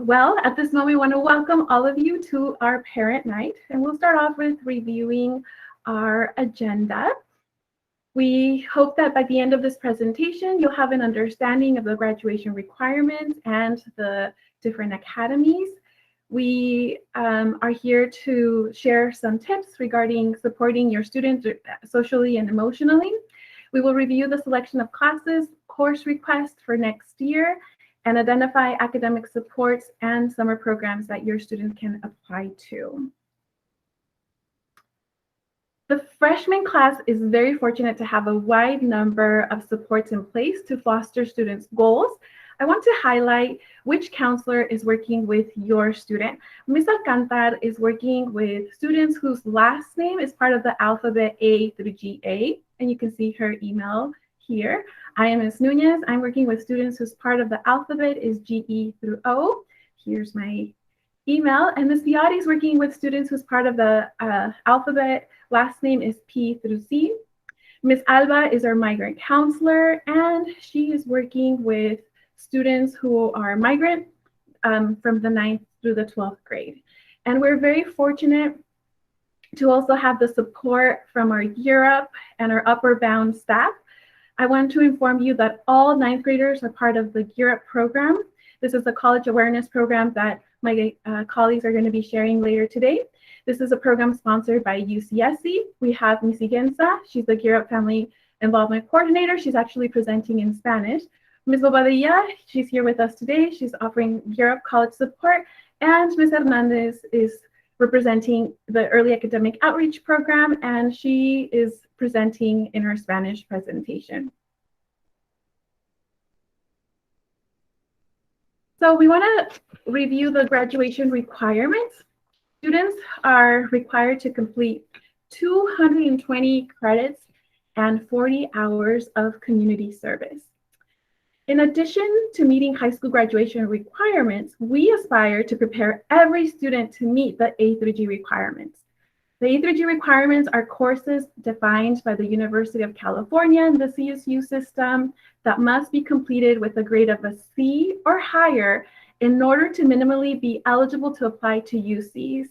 Well, at this moment, we want to welcome all of you to our parent night, and we'll start off with reviewing our agenda. We hope that by the end of this presentation, you'll have an understanding of the graduation requirements and the different academies. We are here to share some tips regarding supporting your students socially and emotionally. We will review the selection of classes, course requests for next year, and identify academic supports and summer programs that your student can apply to. The freshman class is very fortunate to have a wide number of supports in place to foster students' goals. I want to highlight which counselor is working with your student. Ms. Alcantar is working with students whose last name is part of the alphabet A through GA, and you can see her email here. I am Ms. Nunez. I'm working with students whose part of the alphabet is GE through O. Here's my email. And Ms. Biati is working with students whose part of the alphabet last name is P through C. Ms. Alba is our migrant counselor, and she is working with students who are migrant from the 9th through the 12th grade. And we're very fortunate to also have the support from our Europe and our Upward Bound staff. I want to inform you that all 9th graders are part of the Europe program. This is a college awareness program that my colleagues are going to be sharing later today. This is a program sponsored by UCSC. We have Ms. Iguenza. She's the Europe Family Involvement Coordinator. She's actually presenting in Spanish. Ms. Bobadilla, she's here with us today. She's offering Europe college support. And Ms. Hernandez is representing the Early Academic Outreach Program, and she is presenting in her Spanish presentation. So we want to review the graduation requirements. Students are required to complete 220 credits and 40 hours of community service. In addition to meeting high school graduation requirements, we aspire to prepare every student to meet the A through G requirements. The A through G requirements are courses defined by the University of California and the CSU system that must be completed with a grade of a C or higher in order to minimally be eligible to apply to UCs,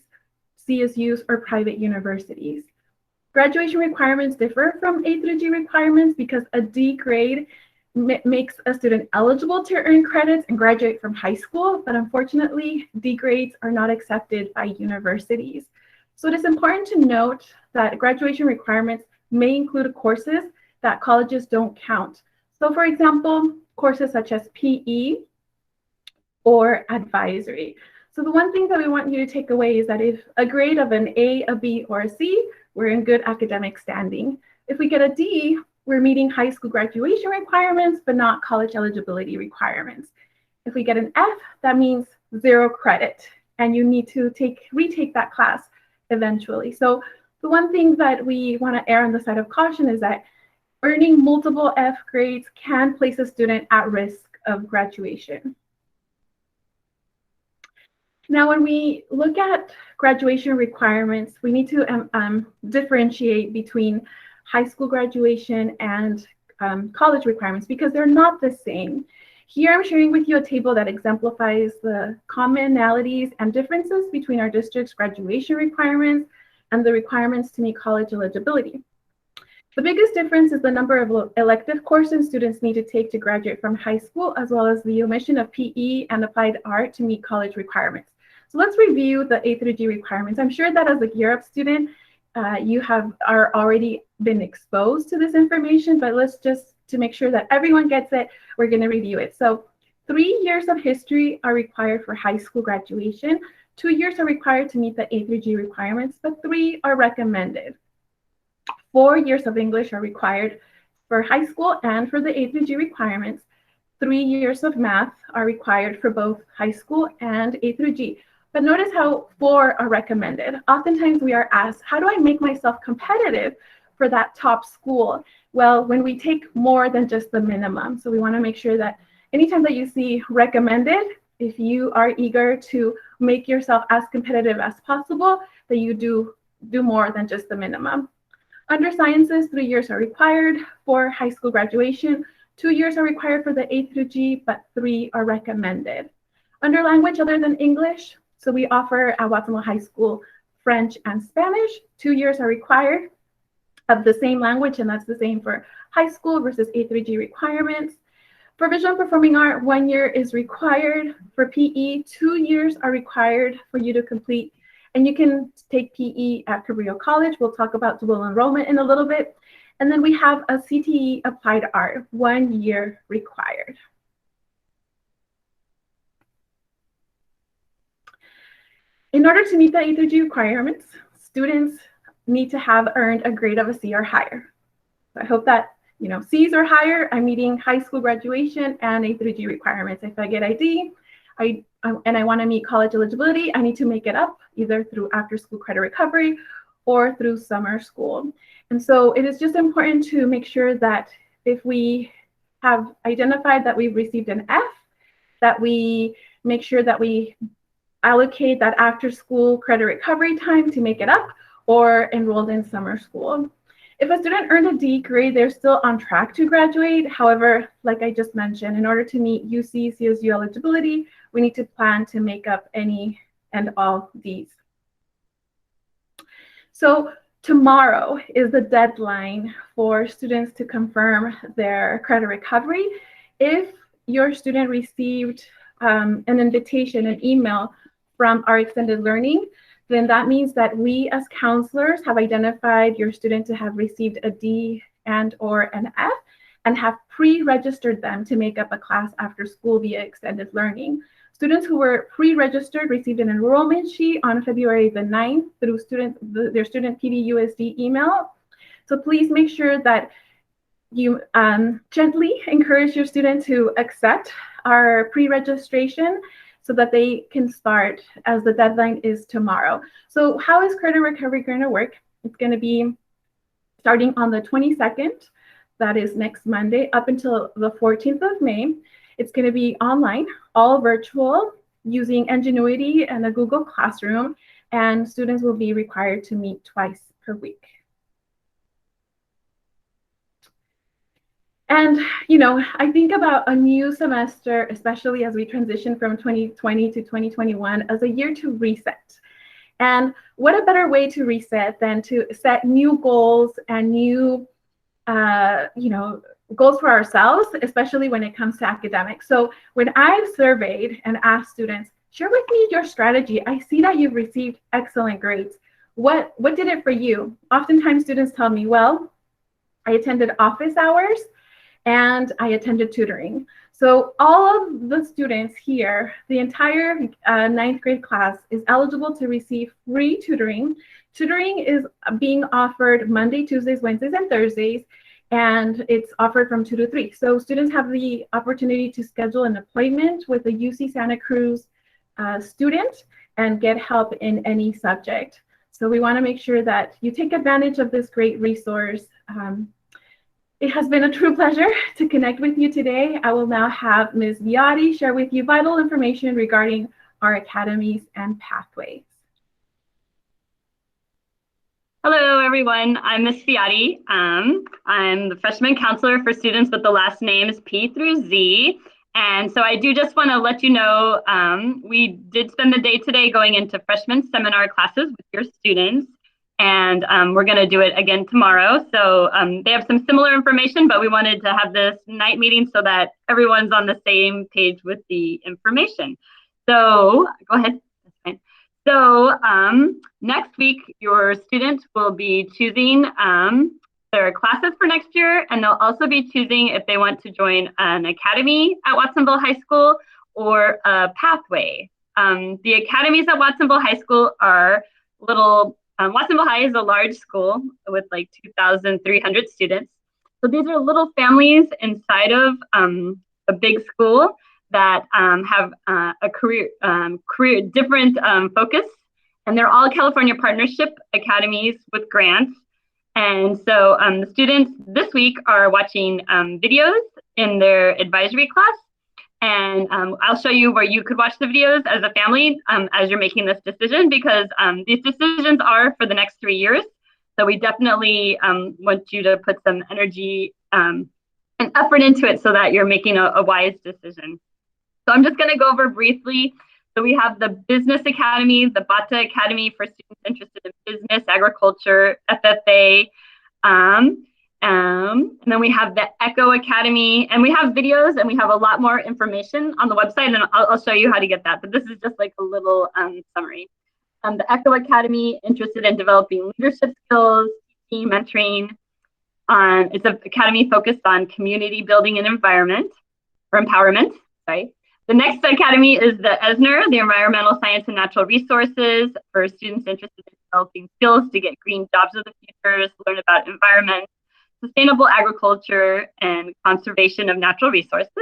CSUs, or private universities. Graduation requirements differ from A through G requirements because a D grade makes a student eligible to earn credits and graduate from high school, but unfortunately, D grades are not accepted by universities. So it is important to note that graduation requirements may include courses that colleges don't count. So for example, courses such as PE or advisory. So the one thing that we want you to take away is that if a grade of an A, a B, or a C, we're in good academic standing. If we get a D, we're meeting high school graduation requirements, but not college eligibility requirements. If we get an F, that means 0 credit, and you need to retake that class eventually. So the one thing that we want to err on the side of caution is that earning multiple F grades can place a student at risk of graduation. Now, when we look at graduation requirements, we need to differentiate between high school graduation and college requirements because they're not the same. Here I'm sharing with you a table that exemplifies the commonalities and differences between our district's graduation requirements and the requirements to meet college eligibility. The biggest difference is the number of elective courses students need to take to graduate from high school, as well as the omission of PE and applied art to meet college requirements. So let's review the A through G requirements. I'm sure that as a Europe student, you are already been exposed to this information, but let's just, to make sure that everyone gets it, we're going to review it. So 3 years of history are required for high school graduation. 2 years are required to meet the A through G requirements, but 3 are recommended. 4 years of English are required for high school and for the A through G requirements. 3 years of math are required for both high school and A through G. But notice how 4 are recommended. Oftentimes we are asked, how do I make myself competitive for that top school? Well, when we take more than just the minimum. So we want to make sure that anytime that you see recommended, if you are eager to make yourself as competitive as possible, that you do more than just the minimum. Under sciences, 3 years are required for high school graduation. 2 years are required for the A through G, but 3 are recommended. Under language other than English, so we offer at Watsonville High School French and Spanish. 2 years are required of the same language, and that's the same for high school versus A3G requirements. For visual and performing art, 1 year is required. For PE, 2 years are required for you to complete, and you can take PE at Cabrillo College. We'll talk about dual enrollment in a little bit. And then we have a CTE applied art, 1 year required. In order to meet the A3G requirements, students need to have earned a grade of a C or higher. So I hope that, C's or higher, I'm meeting high school graduation and A3G requirements. If I get ID, and I want to meet college eligibility, I need to make it up either through after school credit recovery or through summer school. And so it is just important to make sure that if we have identified that we've received an F, that we make sure that we allocate that after school credit recovery time to make it up or enrolled in summer school. If a student earned a D grade, they're still on track to graduate. However, like I just mentioned, in order to meet UC CSU eligibility, we need to plan to make up any and all Ds. So tomorrow is the deadline for students to confirm their credit recovery. If your student received an invitation, an email from our extended learning, then that means that we as counselors have identified your student to have received a D and or an F and have pre-registered them to make up a class after school via extended learning. Students who were pre-registered received an enrollment sheet on February the 9th through their student PBUSD email. So please make sure that you gently encourage your student to accept our pre-registration so that they can start as the deadline is tomorrow. So how is credit recovery going to work? It's going to be starting on the 22nd, that is next Monday, up until the 14th of May. It's going to be online, all virtual, using Ingenuity and a Google Classroom, and students will be required to meet twice per week. And, I think about a new semester, especially as we transition from 2020 to 2021, as a year to reset. And what a better way to reset than to set new goals and new, goals for ourselves, especially when it comes to academics. So when I've surveyed and asked students, share with me your strategy. I see that you've received excellent grades. What did it for you? Oftentimes students tell me, well, I attended office hours and I attended tutoring. So all of the students here, the entire 9th grade class is eligible to receive free tutoring. Tutoring is being offered Monday, Tuesdays, Wednesdays, and Thursdays, and it's offered from 2 to 3. So students have the opportunity to schedule an appointment with a UC Santa Cruz student and get help in any subject. So we want to make sure that you take advantage of this great resource. It has been a true pleasure to connect with you today. I will now have Ms. Viotti share with you vital information regarding our academies and pathways. Hello, everyone. I'm Ms. Viotti. I'm the freshman counselor for students with the last names P through Z. And so I do just want to let you know, we did spend the day today going into freshman seminar classes with your students. And we're going to do it again tomorrow. So they have some similar information, but we wanted to have this night meeting so that everyone's on the same page with the information. So go ahead. That's fine. So next week, your students will be choosing their classes for next year, and they'll also be choosing if they want to join an academy at Watsonville High School or a pathway. The academies at Watsonville High School are Watsonville High is a large school with like 2,300 students. So these are little families inside of a big school that have a career different focus, and they're all California Partnership academies with grants. And so the students this week are watching videos in their advisory class. And I'll show you where you could watch the videos as a family as you're making this decision, because these decisions are for the next 3 years. So we definitely want you to put some energy and effort into it so that you're making a wise decision. So I'm just going to go over briefly. So we have the Business Academy, the Bata Academy for students interested in business, agriculture, FFA. And then we have the Echo Academy, and we have videos and we have a lot more information on the website, and I'll show you how to get that. But this is just like a little summary. The Echo Academy, interested in developing leadership skills, team mentoring. It's an academy focused on community building and empowerment. Sorry. The next academy is the ESNR, the Environmental Science and Natural Resources, for students interested in developing skills to get green jobs of the future, learn about environment, sustainable agriculture, and conservation of natural resources.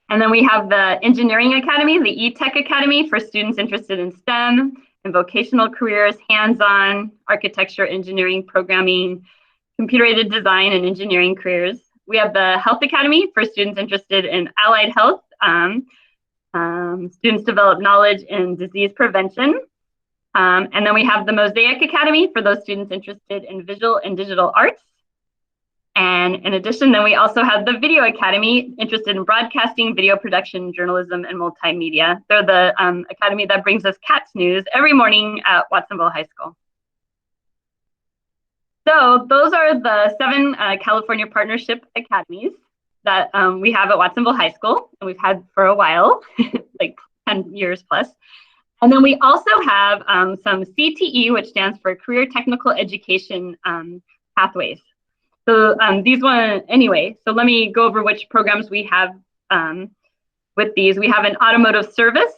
And then we have the Engineering Academy, the E-Tech Academy, for students interested in STEM and vocational careers, hands-on, architecture, engineering, programming, computer-aided design, and engineering careers. We have the Health Academy for students interested in allied health. Students develop knowledge in disease prevention. And then we have the Mosaic Academy for those students interested in visual and digital arts. And in addition, then we also have the Video Academy, interested in broadcasting, video production, journalism, and multimedia. They're the academy that brings us CATS news every morning at Watsonville High School. So those are the 7 California Partnership Academies that we have at Watsonville High School, and we've had for a while, like 10 years plus. And then we also have some CTE, which stands for Career Technical Education Pathways. So these one, anyway, so let me go over which programs we have with these. We have an automotive service.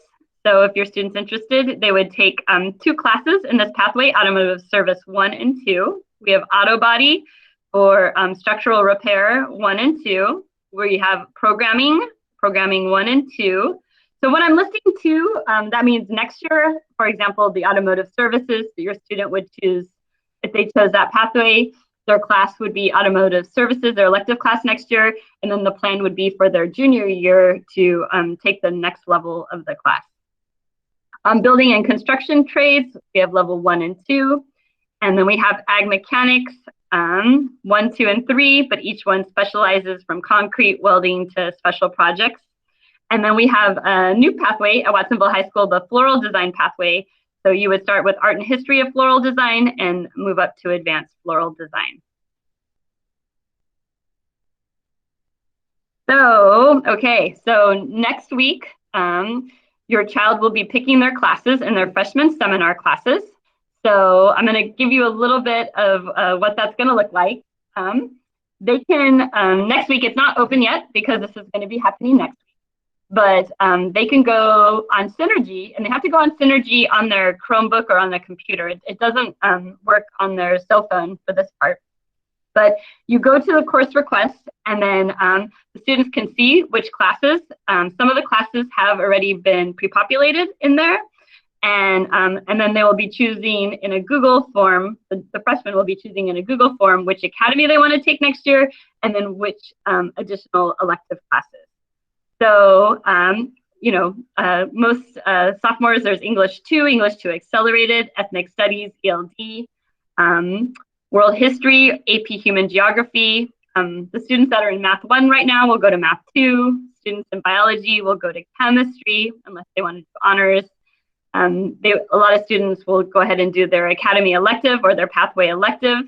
So if your student's interested, they would take 2 classes in this pathway, automotive service 1 and 2. We have auto body for structural repair 1 and 2, where you have programming 1 and 2. So when I'm listing 2, that means next year, for example, the automotive services, your student would choose, if they chose that pathway, their class would be automotive services, their elective class next year, and then the plan would be for their junior year to take the next level of the class. Building and construction trades, we have level 1 and 2. And then we have ag mechanics 1, 2, and 3, but each one specializes from concrete welding to special projects. And then we have a new pathway at Watsonville High School, the floral design pathway. So you would start with art and history of floral design and move up to advanced floral design. So, okay, so next week, your child will be picking their classes in their freshman seminar classes. So I'm going to give you a little bit of what that's going to look like. They can, next week, it's not open yet because this is going to be happening next week, but they can go on Synergy, and they have to go on Synergy on their Chromebook or on their computer. It doesn't work on their cell phone for this part. But you go to the course request, and then the students can see which classes. Some of the classes have already been pre-populated in there. And then they will be choosing in a Google form, the freshmen will be choosing in a Google form which academy they want to take next year, and then which additional elective classes. So, you know, most sophomores, there's English 2 Accelerated, Ethnic Studies, ELD, World History, AP Human Geography. The students that are in Math 1 right now will go to Math 2. Students in Biology will go to Chemistry, unless they want to do honors. A lot of students will go ahead and do their academy elective or their pathway elective.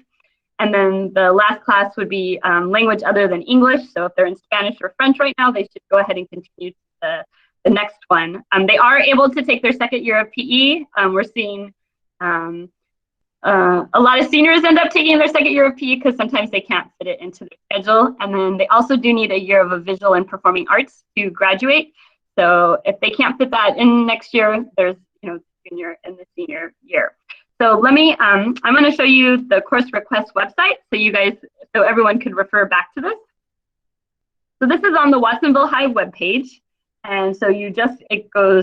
And then the last class would be language other than English. So if they're in Spanish or French right now, they should go ahead and continue to the next one. They are able to take their second year of PE. We're seeing a lot of seniors end up taking their second year of PE because sometimes they can't fit it into their schedule. And then they also do need a year of a visual and performing arts to graduate. So if they can't fit that in next year, there's junior and the senior year. So let me, I'm going to show you the course request website so everyone could refer back to this. So this is on the Watsonville High webpage. And so you just go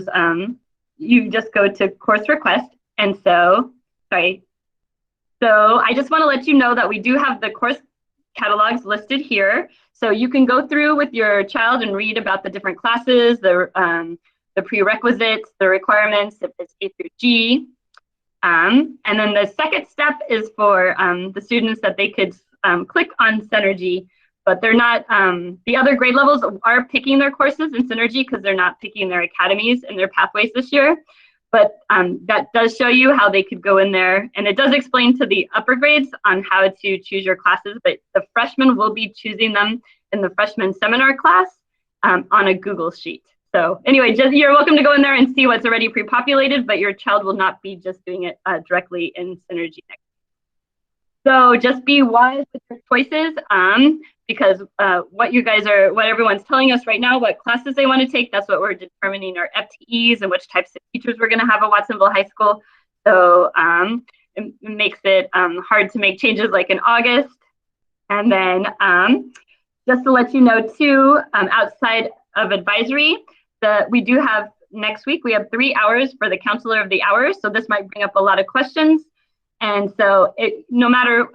to course request. And so, So I just want to let you know that we do have the course catalogs listed here. So you can go through with your child and read about the different classes, the prerequisites, the requirements, if it's A through G. And then the second step is for the students that they could click on Synergy but they're not, the other grade levels are picking their courses in Synergy because they're not picking their academies and their pathways this year. But that does show you how they could go in there. And it does explain to the upper grades on how to choose your classes, but the freshmen will be choosing them in the freshman seminar class on a Google Sheet. So anyway, just, you're welcome to go in there and see what's already pre-populated, but your child will not be just doing it directly in Synergy next. So just be wise with your choices, because what everyone's telling us right now, what classes they want to take, that's what we're determining our FTEs and which types of teachers we're going to have at Watsonville High School. So it makes it hard to make changes like in August. And then just to let you know too, outside of advisory, we do have next week, we have 3 hours for the Counselor of the Hour. So this might bring up a lot of questions. And so no matter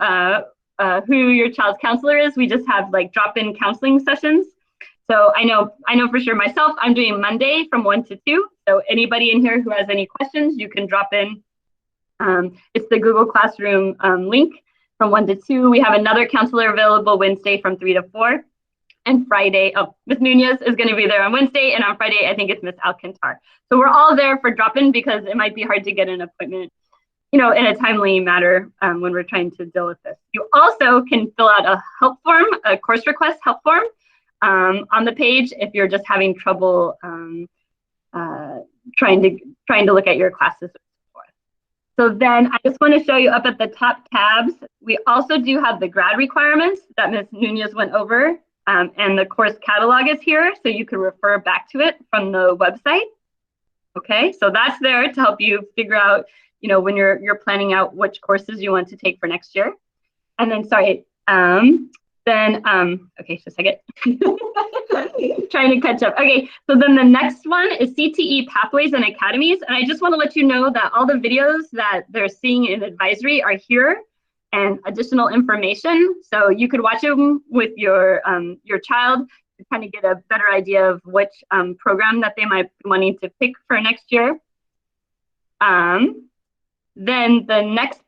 who your child's counselor is, we just have like drop-in counseling sessions. So I know for sure myself, I'm doing Monday from 1 to 2. So anybody in here who has any questions, you can drop in. It's the Google Classroom link from 1 to 2. We have another counselor available Wednesday from 3 to 4. And Friday, Miss Nunez is going to be there on Wednesday. And on Friday, I think it's Miss Alcantar. So we're all there for drop-in because it might be hard to get an appointment, in a timely manner when we're trying to deal with this. You also can fill out a help form, a course request help form on the page if you're just having trouble trying to look at your classes. So then I just want to show you up at the top tabs. We also do have the grad requirements that Ms. Nunez went over, and the course catalog is here, so you can refer back to it from the website. Okay, so that's there to help you figure out, when you're planning out which courses you want to take for next year. And then, sorry, okay, just a second. Trying to catch up. Okay, so then the next one is CTE Pathways and Academies. And I just want to let you know that all the videos that they're seeing in advisory are here and additional information. So you could watch them with your child to kind of get a better idea of which program that they might be wanting to pick for next year. Then the next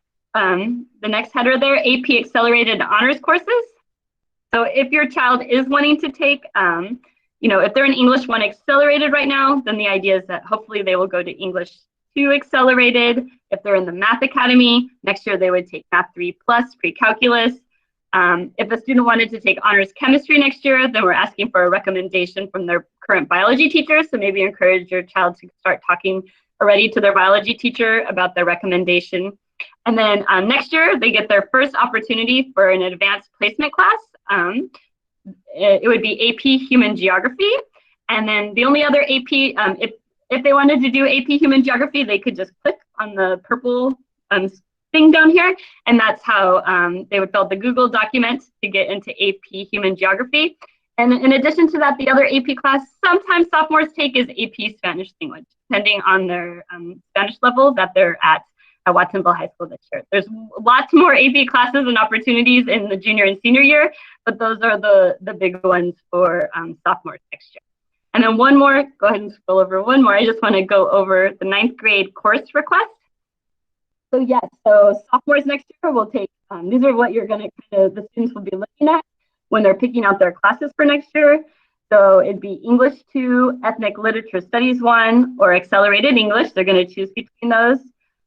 header there, AP Accelerated Honors Courses. So if your child is wanting to take, if they're in English 1 Accelerated right now, then the idea is that hopefully they will go to English 2 Accelerated. If they're in the Math Academy, next year they would take Math 3 Plus Pre-Calculus. If a student wanted to take Honors Chemistry next year, then we're asking for a recommendation from their current biology teacher. So maybe encourage your child to start talking already to their biology teacher about their recommendation. And then next year, they get their first opportunity for an advanced placement class. It would be AP Human Geography. And then the only other AP, if they wanted to do AP Human Geography, they could just click on the purple thing down here. And that's how they would fill out the Google document to get into AP Human Geography. And in addition to that, the other AP class sometimes sophomores take is AP Spanish Language, depending on their Spanish level that they're at Watsonville High School this year. There's lots more AP classes and opportunities in the junior and senior year, but those are the big ones for sophomores next year. And then one more, go ahead and scroll over one more. I just want to go over the 9th grade course request. So yes, so sophomores next year will take, these are what you're going to, the students will be looking at when they're picking out their classes for next year. So it'd be English 2, Ethnic Literature Studies 1, or Accelerated English. They're going to choose between those.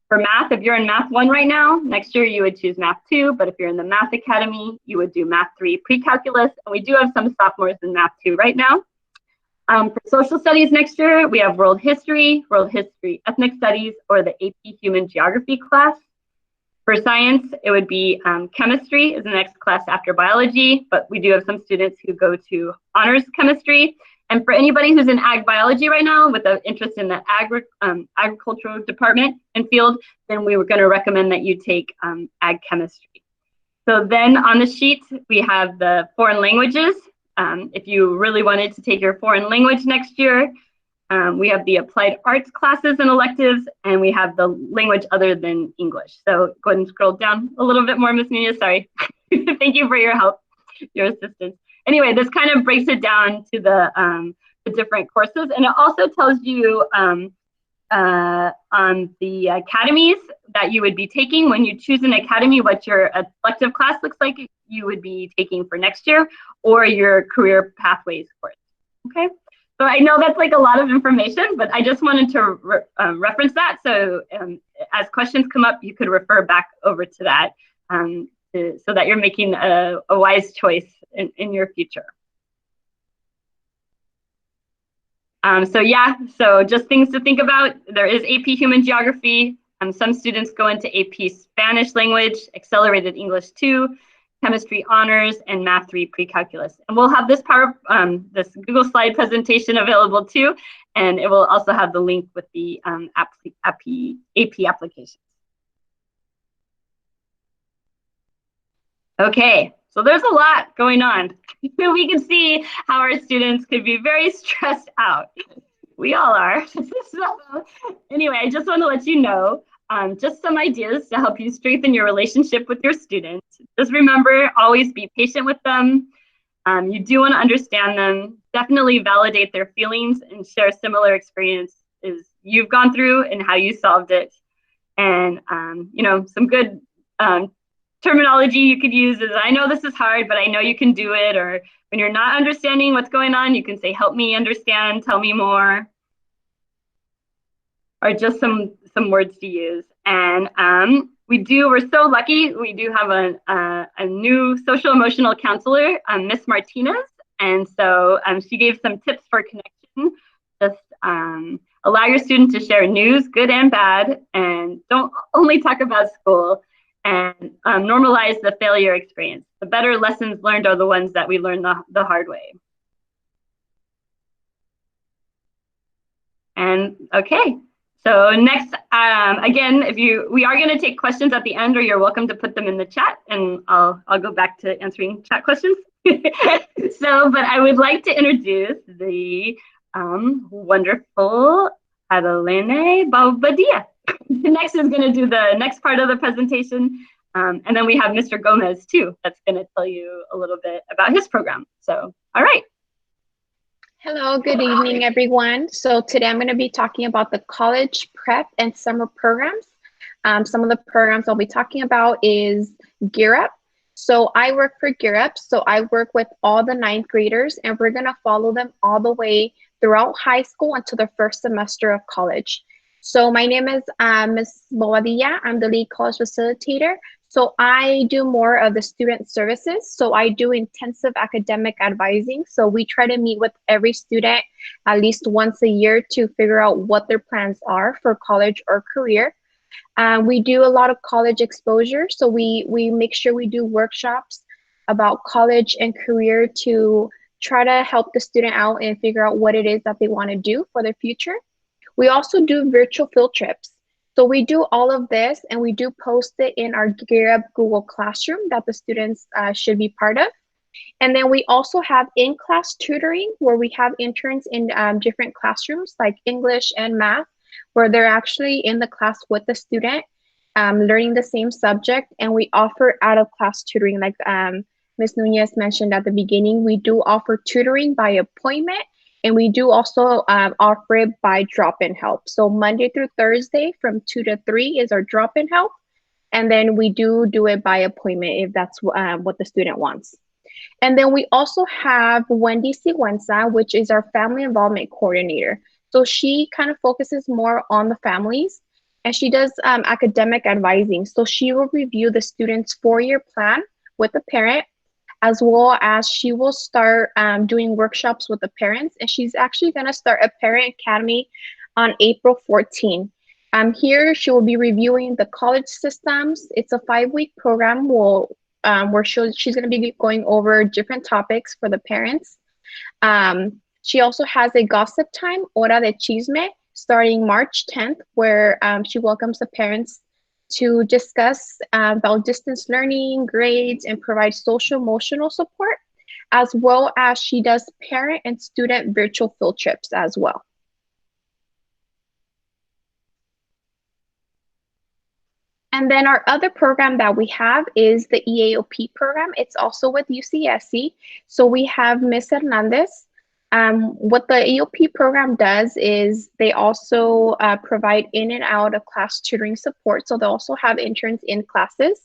For math, if you're in Math 1 right now, next year you would choose Math 2, but if you're in the Math Academy, you would do Math 3 Pre-Calculus, and we do have some sophomores in Math 2 right now. For Social Studies next year, we have World History, Ethnic Studies, or the AP Human Geography class. For Science, it would be Chemistry is the next class after Biology, but we do have some students who go to Honors Chemistry. And for anybody who's in Ag Biology right now with an interest in the agricultural department and field, then we were going to recommend that you take Ag Chemistry. So then on the sheet, we have the foreign languages. If you really wanted to take your foreign language next year, we have the applied arts classes and electives, and we have the language other than English. So go ahead and scroll down a little bit more, Ms. Nunez, sorry. Thank you for your help, your assistance. Anyway, this kind of breaks it down to the different courses, and it also tells you on the academies that you would be taking when you choose an academy, what your elective class looks like you would be taking for next year, or your career pathways course. Okay, so I know that's like a lot of information, but I just wanted to reference that. So as questions come up, you could refer back over to that so that you're making a wise choice in your future. So yeah, so just things to think about. There is AP Human Geography. Some students go into AP Spanish Language, Accelerated English 2, Chemistry Honors, and Math 3 Pre-Calculus. And we'll have this this Google slide presentation available too, and it will also have the link with the AP applications. Okay, so there's a lot going on. We can see how our students could be very stressed out. We all are. So anyway, I just want to let you know just some ideas to help you strengthen your relationship with your students. Just remember, always be patient with them. You do want to understand them. Definitely validate their feelings and share similar experiences you've gone through and how you solved it. And, you know, some good terminology you could use is, I know this is hard, but I know you can do it. Or when you're not understanding what's going on, you can say, help me understand, tell me more. Or just some words to use. And we're so lucky, we do have a new social emotional counselor, Miss Martinez. And so she gave some tips for connection. Just allow your student to share news, good and bad, and don't only talk about school. And normalize the failure experience. The better lessons learned are the ones that we learn the hard way. And okay, so next, again, we are going to take questions at the end, or you're welcome to put them in the chat, and I'll go back to answering chat questions. But I would like to introduce the wonderful Adelene Bobadilla. Next is going to do the next part of the presentation. And then we have Mr. Gomez too, that's going to tell you a little bit about his program. So, all right. Hello, good evening, everyone. So today I'm going to be talking about the college prep and summer programs. Some of the programs I'll be talking about is Gear Up. So I work for Gear Up. So I work with all the 9th graders, and we're going to follow them all the way throughout high school until the first semester of college. So my name is Ms. Bobadilla. I'm the lead college facilitator. So I do more of the student services. So I do intensive academic advising. So we try to meet with every student at least once a year to figure out what their plans are for college or career. We do a lot of college exposure. So we make sure we do workshops about college and career to try to help the student out and figure out what it is that they want to do for their future. We also do virtual field trips. So we do all of this, and we do post it in our Gear Up Google Classroom that the students should be part of. And then we also have in-class tutoring, where we have interns in different classrooms like English and math, where they're actually in the class with the student, learning the same subject. And we offer out-of-class tutoring, like Ms. Nunez mentioned at the beginning. We do offer tutoring by appointment. And we do also offer it by drop-in help. So Monday through Thursday from 2 to 3 is our drop-in help. And then we do it by appointment if that's what the student wants. And then we also have Wendy Sigüenza, which is our family involvement coordinator. So she kind of focuses more on the families, and she does academic advising. So she will review the student's 4-year plan with the parent, as well as she will start doing workshops with the parents. And she's actually going to start a parent academy on April 14. Here, she will be reviewing the college systems. It's a 5-week program where she's going to be going over different topics for the parents. She also has a gossip time, Hora de Chisme, starting March 10th, where she welcomes the parents to discuss about distance learning, grades, and provide social emotional support, as well as she does parent and student virtual field trips as well. And then our other program that we have is the EAOP program. It's also with UCSC. So we have Ms. Hernandez. What the EOP program does is they also provide in and out of class tutoring support. So they also have interns in classes,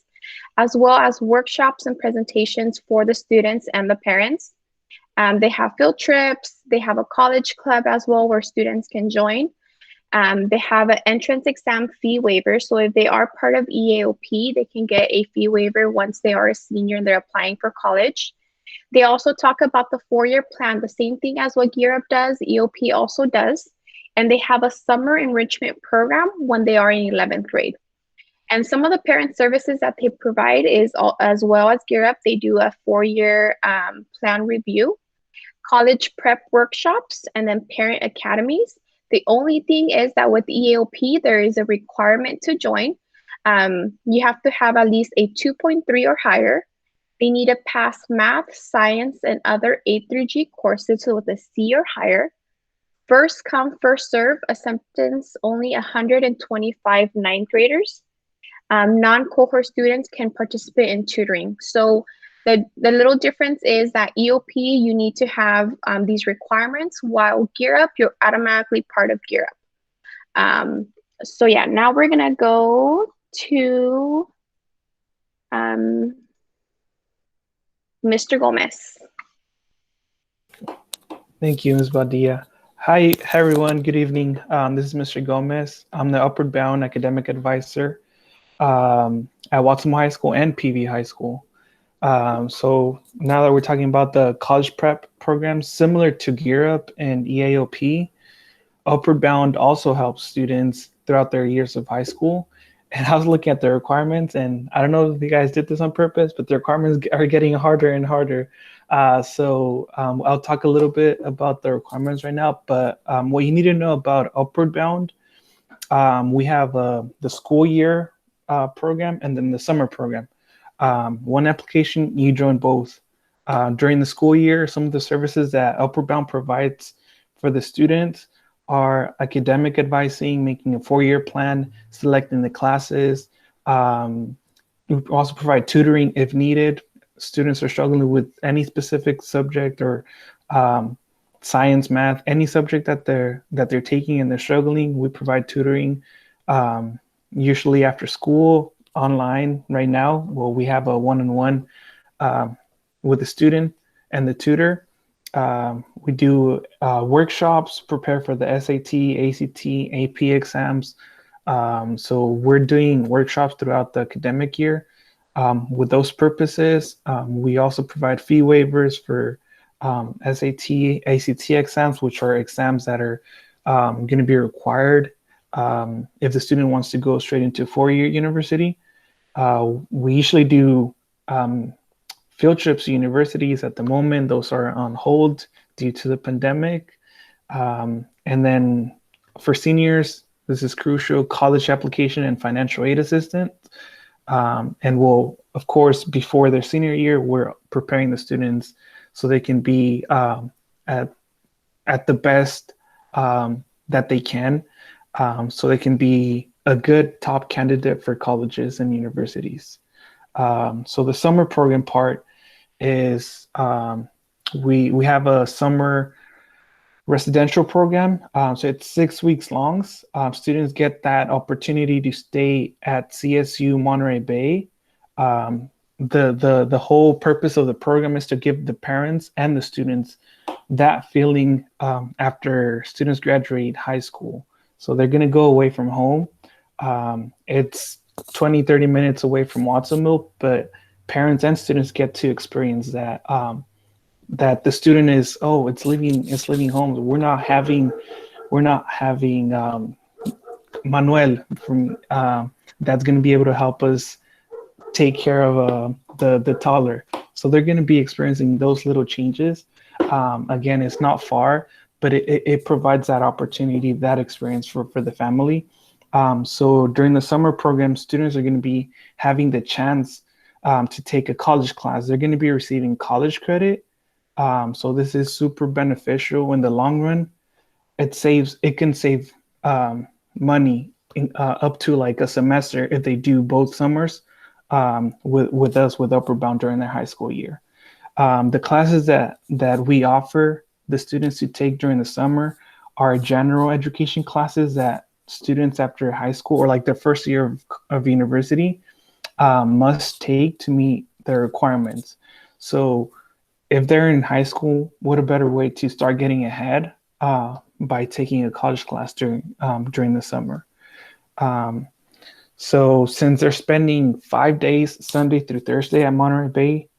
as well as workshops and presentations for the students and the parents. They have field trips. They have a college club as well where students can join. They have an entrance exam fee waiver. So if they are part of EAOP, they can get a fee waiver once they are a senior and they're applying for college. They also talk about the 4-year plan, the same thing as what Gear Up does, EOP also does. And they have a summer enrichment program when they are in 11th grade. And some of the parent services that they provide is, as well as Gear Up, they do a 4-year plan review, college prep workshops, and then parent academies. The only thing is that with EAOP, there is a requirement to join. You have to have at least a 2.3 or higher. They need to pass math, science, and other A through G courses with a C or higher. First come, first serve, acceptance only 125 ninth graders. Non-cohort students can participate in tutoring. So the little difference is that EOP, you need to have these requirements, while Gear Up, you're automatically part of Gear Up. So yeah, now we're gonna go to Mr. Gomez. Thank you, Ms. Badia. Hi, everyone. Good evening. This is Mr. Gomez. I'm the Upward Bound Academic Advisor at Watson High School and PV High School. So now that we're talking about the college prep programs similar to Gear Up and EAOP, Upward Bound also helps students throughout their years of high school. And I was looking at the requirements, and I don't know if you guys did this on purpose, but the requirements are getting harder and harder. So I'll talk a little bit about the requirements right now, but what you need to know about Upward Bound, we have the school year program and then the summer program. One application, you join both. During the school year, some of the services that Upward Bound provides for the students are academic advising, making a 4-year plan, selecting the classes. We also provide tutoring if needed. Students are struggling with any specific subject or science, math, any subject that they're taking and they're struggling. We provide tutoring, usually after school, online. Right now, well, we have a one-on-one with the student and the tutor. We do workshops, prepare for the SAT, ACT, AP exams. So we're doing workshops throughout the academic year. With those purposes, we also provide fee waivers for SAT, ACT exams, which are exams that are going to be required if the student wants to go straight into 4-year university. We usually do field trips to universities. At the moment, those are on hold due to the pandemic. And then for seniors, this is crucial, college application and financial aid assistance. And we'll, of course, before their senior year, we're preparing the students so they can be at the best that they can, so they can be a good top candidate for colleges and universities. So the summer program part is we have a summer residential program. So it's 6 weeks long. Students get that opportunity to stay at CSU Monterey Bay. The whole purpose of the program is to give the parents and the students that feeling after students graduate high school. So they're going to go away from home. It's 20-30 minutes away from Watsonville, but parents and students get to experience that that the student is, oh, it's leaving home. We're not having Manuel from that's going to be able to help us take care of the toddler. So they're going to be experiencing those little changes. Again, it's not far, but it provides that opportunity, that experience for the family. So during the summer program, students are going to be having the chance to take a college class. They're going to be receiving college credit. So this is super beneficial in the long run. It can save money up to like a semester if they do both summers with us with Upward Bound during their high school year. The classes that we offer the students to take during the summer are general education classes that students after high school or like their first year of university must take to meet their requirements. So if they're in high school, what a better way to start getting ahead by taking a college class during the summer. So since they're spending 5 days, Sunday through Thursday at Monterey Bay,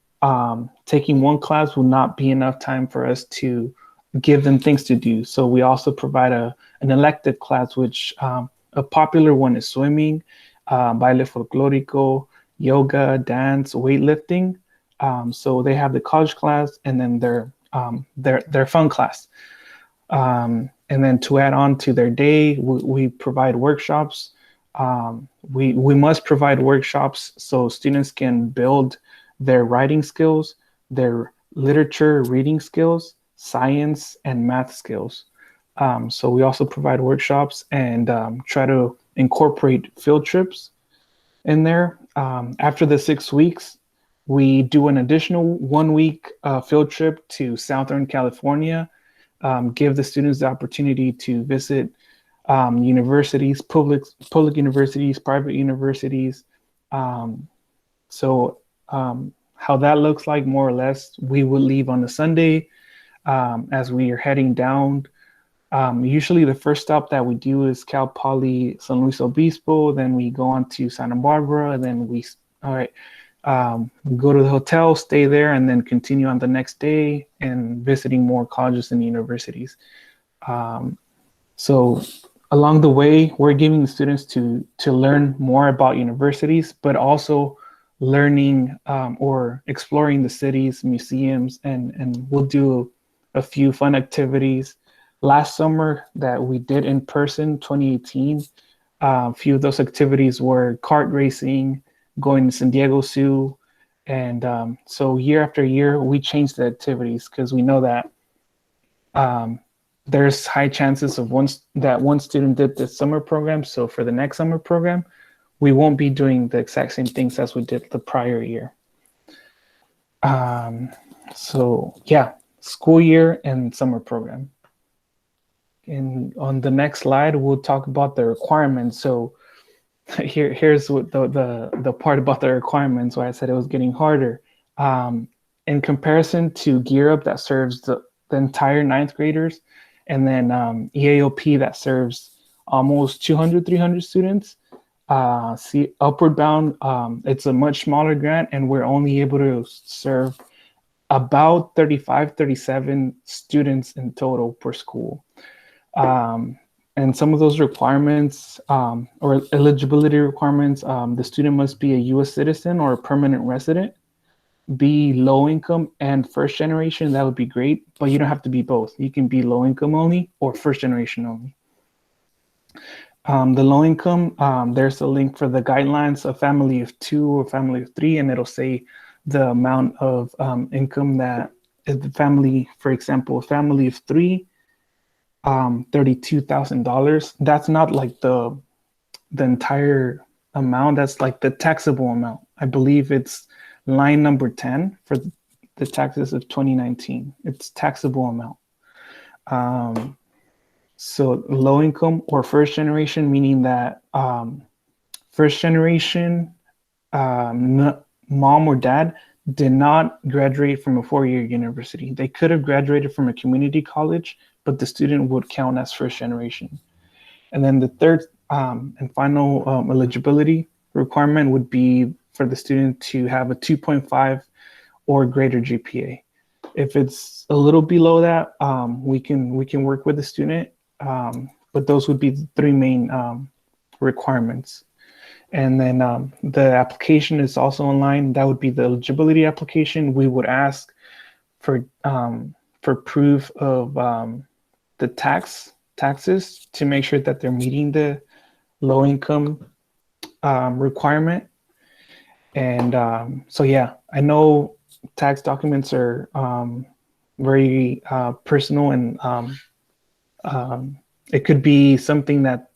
taking one class will not be enough time for us to give them things to do. So we also provide an elective class, which a popular one is swimming, baile folclórico, yoga, dance, weightlifting. So they have the college class and then their fun class. And then to add on to their day, we provide workshops. We must provide workshops so students can build their writing skills, their literature reading skills, science, and math skills. So we also provide workshops and try to incorporate field trips in there. After the 6 weeks, we do an additional 1 week field trip to Southern California, give the students the opportunity to visit universities, public universities, private universities. So how that looks like, more or less, we will leave on a Sunday as we are heading down. Usually the first stop that we do is Cal Poly San Luis Obispo, then we go on to Santa Barbara, and then we go to the hotel, stay there, and then continue on the next day and visiting more colleges and universities. So along the way, we're giving the students to learn more about universities, but also learning or exploring the cities, museums, and we'll do a few fun activities. Last summer that we did in person, 2018, a few of those activities were kart racing, going to San Diego Zoo. And so year after year, we change the activities because we know that there's high chances of that one student did the summer program. So for the next summer program, we won't be doing the exact same things as we did the prior year. So yeah, school year and summer program. And on the next slide, we'll talk about the requirements. So here's what the part about the requirements why I said it was getting harder. In comparison to Gear Up that serves the entire ninth graders, and then EAOP that serves almost 200, 300 students. See, Upward Bound, it's a much smaller grant, and we're only able to serve about 35, 37 students in total per school. And some of those requirements or eligibility requirements, the student must be a U.S. citizen or a permanent resident, be low income and first generation. That would be great, but you don't have to be both. You can be low income only or first generation only. The low income, there's a link for the guidelines, a family of 2 or family of 3, and it'll say the amount of income that is the family, for example, a family of 3, $32,000. That's not like the entire amount. That's like the taxable amount. I believe it's line number 10 for the taxes of 2019. It's taxable amount. So low income or first generation, meaning that first generation mom or dad did not graduate from a 4-year university. They could have graduated from a community college, but the student would count as first generation. And then the third and final eligibility requirement would be for the student to have a 2.5 or greater GPA. If it's a little below that, we can work with the student, but those would be the 3 main requirements. And then the application is also online. That would be the eligibility application. We would ask for proof of the taxes to make sure that they're meeting the low income requirement. And so yeah, I know tax documents are very personal, and it could be something that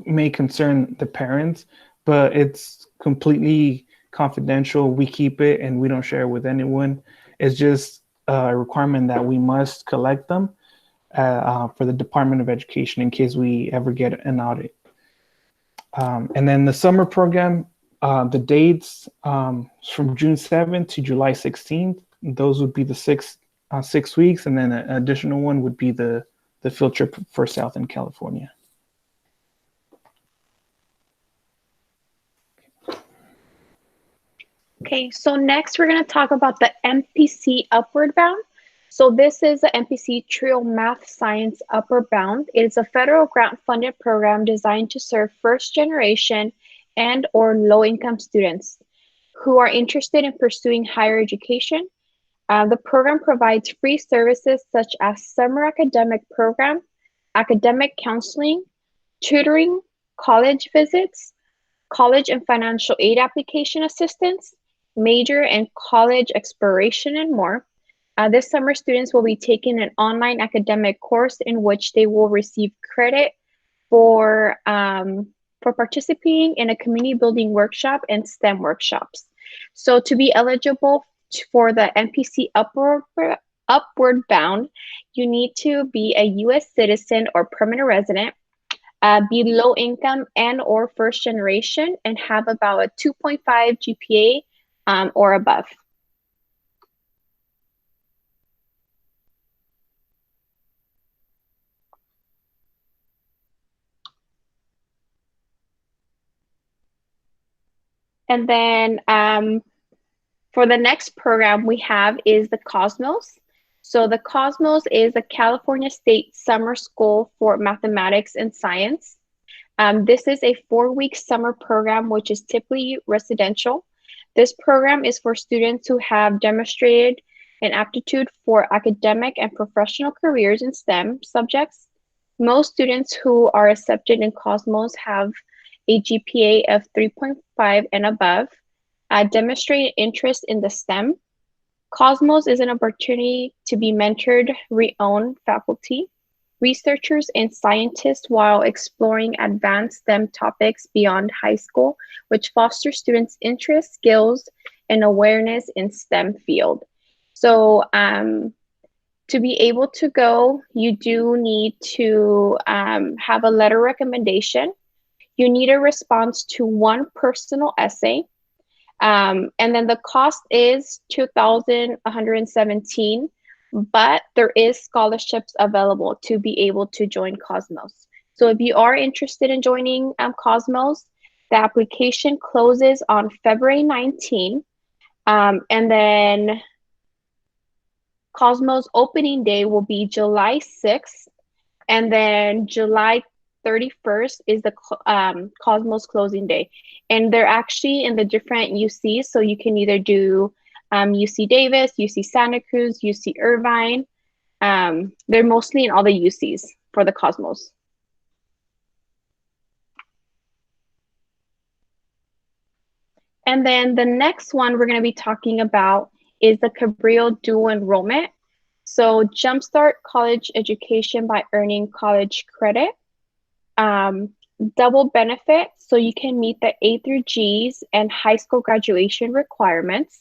may concern the parents, but it's completely confidential. We keep it and we don't share it with anyone. It's just a requirement that we must collect them for the Department of Education in case we ever get an audit. And then the summer program, the dates from June 7th to July 16th, those would be the 6 weeks, and then an additional one would be the field trip for Southern California. Okay, so next we're going to talk about the MPC Upward Bound. So this is the MPC Trio Math Science Upward Bound. It is a federal grant-funded program designed to serve first-generation and/or low-income students who are interested in pursuing higher education. The program provides free services such as summer academic program, academic counseling, tutoring, college visits, college and financial aid application assistance, major and college exploration, and more. This summer, students will be taking an online academic course in which they will receive credit for participating in a community building workshop and STEM workshops. So to be eligible for the MPC Upward Bound, you need to be a U.S. citizen or permanent resident, be low income and or first generation, and have about a 2.5 GPA or above. And then for the next program we have is the Cosmos. So the Cosmos is a California State summer school for mathematics and science. This is a 4-week summer program, which is typically residential. This program is for students who have demonstrated an aptitude for academic and professional careers in STEM subjects. Most students who are accepted in Cosmos have a GPA of 3.5 and above, demonstrate interest in the STEM. Cosmos is an opportunity to be mentored, re-own faculty, researchers, and scientists while exploring advanced STEM topics beyond high school, which fosters students' interest, skills, and awareness in STEM field. So to be able to go, you do need to have a letter recommendation. You need a response to one personal essay. And then the cost is $2,117, but there is scholarships available to be able to join Cosmos. So if you are interested in joining Cosmos, the application closes on February 19, and then Cosmos opening day will be July 6th, and then July 31st is the Cosmos closing day. And they're actually in the different UCs, so you can either do UC Davis, UC Santa Cruz, UC Irvine. They're mostly in all the UCs for the Cosmos. And then the next one we're going to be talking about is the Cabrillo dual enrollment. So jumpstart college education by earning college credit. Double benefit, so you can meet the A through G's and high school graduation requirements.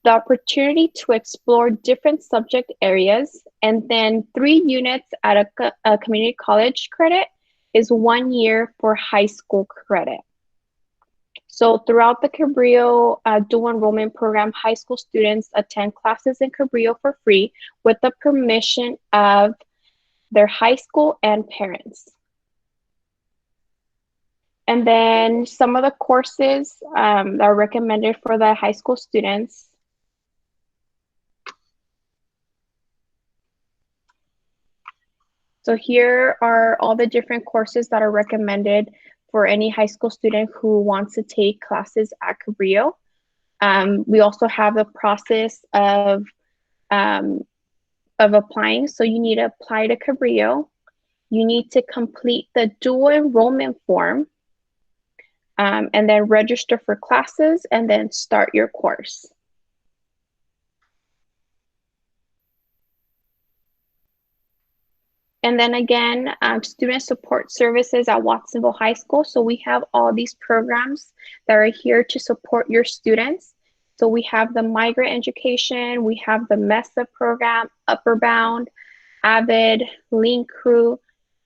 The opportunity to explore different subject areas, and then 3 units at a community college credit is 1 year for high school credit. So throughout the Cabrillo dual enrollment program, high school students attend classes in Cabrillo for free with the permission of their high school and parents. And then some of the courses that are recommended for the high school students. So here are all the different courses that are recommended for any high school student who wants to take classes at Cabrillo. We also have the process of applying. So you need to apply to Cabrillo. You need to complete the dual enrollment form. And then register for classes, and then start your course. And then again, student support services at Watsonville High School. So we have all these programs that are here to support your students. So we have the migrant education, we have the MESA program, Upper Bound, AVID, Link Crew,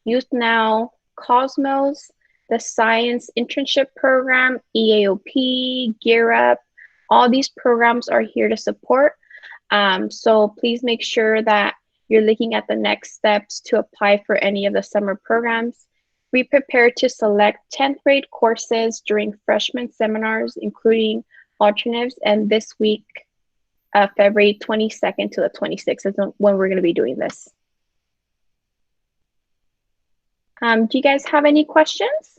Youth Now, Cosmos, the Science Internship Program, EAOP, Gear Up. All these programs are here to support. So please make sure that you're looking at the next steps to apply for any of the summer programs. Be prepared to select 10th grade courses during freshman seminars, including alternatives, and this week, February 22nd to the 26th is when we're going to be doing this. Do you guys have any questions?